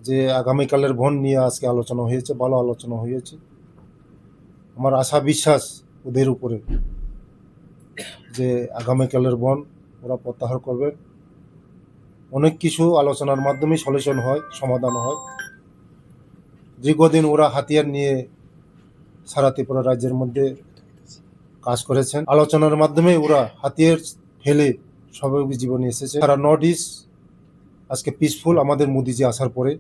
যে আগামীকালের ভোট নিয়ে আজকে আলোচনা হয়েছে, ভালো আলোচনা হয়েছে। আমার আশা বিশ্বাস ওদের উপরে যে আগামীকালের ভোট ওরা প্রত্যাহার করবেন। অনেক কিছু আলোচনার মাধ্যমে সলিউশন হয়, সমাধান হয়। দীর্ঘদিন ওরা হাতিয়ার নিয়ে সারা ত্রিপুরা রাজ্যের মধ্যে কাজ করেছেন। আলোচনার মাধ্যমে ওরা হাতিয়ার ফেলে স্বাভাবিক জীবনে এসেছে। সারা নর্থ ইস্ট আজকে পিসফুল আমাদের মোদিজি আসার পরে।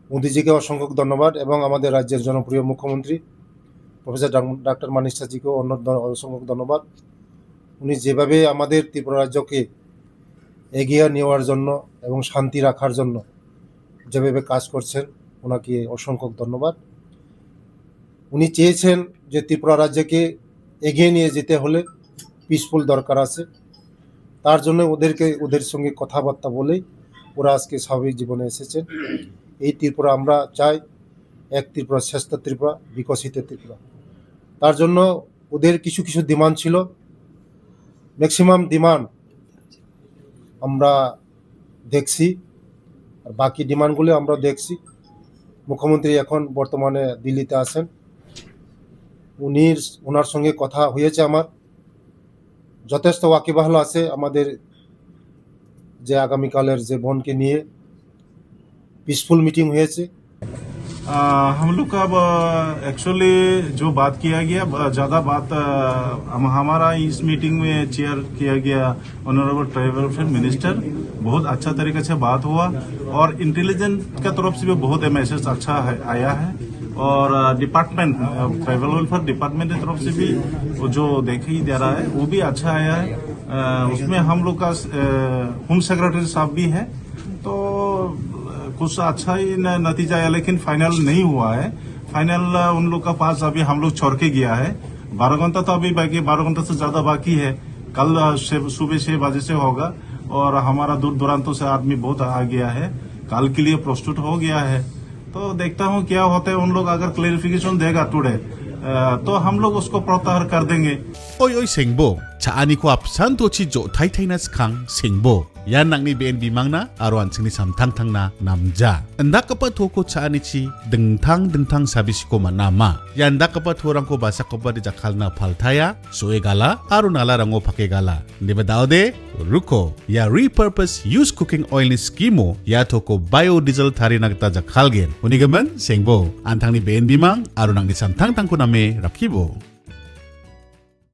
মোদিজিকে অসংখ্য ধন্যবাদ এবং আমাদের রাজ্যের জনপ্রিয় মুখ্যমন্ত্রী প্রফেসর ডাক্তার মানিক সাহাজিকেও অসংখ্য ধন্যবাদ। উনি যেভাবে আমাদের ত্রিপুরা রাজ্যকে এগিয়ে নেওয়ার জন্য এবং শান্তি রাখার জন্য যেভাবে কাজ করছেন, ওনাকে অসংখ্য ধন্যবাদ। উনি চেয়েছেন যে ত্রিপুরা রাজ্যকে এগিয়ে নিয়ে যেতে হলে পিসফুল দরকার আছে। তার জন্য ওদের সঙ্গে কথাবার্তা বলেই ওরা আজকে স্বাভাবিক জীবনে এসেছেন। এই ত্রিপুরা আমরা চাই এক ত্রিপুরা, শ্রেষ্ঠ ত্রিপুরা, বিকশিত ত্রিপুরা। তার জন্য ওদের কিছু কিছু ডিমান্ড ছিল, ম্যাক্সিমাম ডিমান্ড আমরা দেখছি, আর বাকি ডিমান্ডগুলো আমরা দেখছি। মুখ্যমন্ত্রী এখন বর্তমানে দিল্লিতে আছেন, ওনার সঙ্গে কথা হয়েছে আমার, যথেষ্ট ওয়াকিবহাল আছে আমাদের যে আগামীকালের যে বনকে নিয়ে পিসফुल मीटिंग হয়েছে। हम लोग का एक्चुअली जो बात किया गया ज़्यादा बात हमारा इस मीटिंग में चेयर किया गया ऑनरेबल ट्राइबल वेलफेयर मिनिस्टर। बहुत अच्छा तरीके से बात हुआ और इंटेलिजेंस का तरफ से भी बहुत मैसेज अच्छा आया है। और डिपार्टमेंट ट्राइबल वेलफेयर डिपार्टमेंट की तरफ से भी जो देखी दे रहा है वो भी अच्छा आया है। उसमें हम लोग का होम सेक्रेटरी साहब भी है, तो कुछ अच्छा ही नतीजा आया, लेकिन फाइनल नहीं हुआ है। फाइनल उन लोग का पास अभी हम लोग छोड़ के गया है। 12 घंटा तो अभी बाकी, 12 घंटा से ज्यादा बाकी है। कल सुबह 6 बजे से होगा और हमारा दूर दौरानों से आदमी बहुत आ गया है, कल के लिए प्रस्तुत हो गया है। तो देखता हूँ क्या होता है। उन लोग अगर क्लेरिफिकेशन देगा टुडे तो हम लोग उसको प्रत्याहार कर देंगे। Oy oy sengbo, chaani ko apsan to chi jo thai thai na skang sengbo. Yan nang ni BNB mangna aruan singni samtang tang na namja. Anda kapa toko chaani chi dengtang sabisi ko manama. Yanda kapa thorang ko basa ko ba di jakal na paltaya, soe gala, arunala rango pake gala. Diba daude, ruko, ya repurpose use cooking oil ni skimo, ya toko biodiesel thari nagta jakal gen. Unigaman sengbo, antang ni BNB mang arunang ni samtang tang ko name rakibo.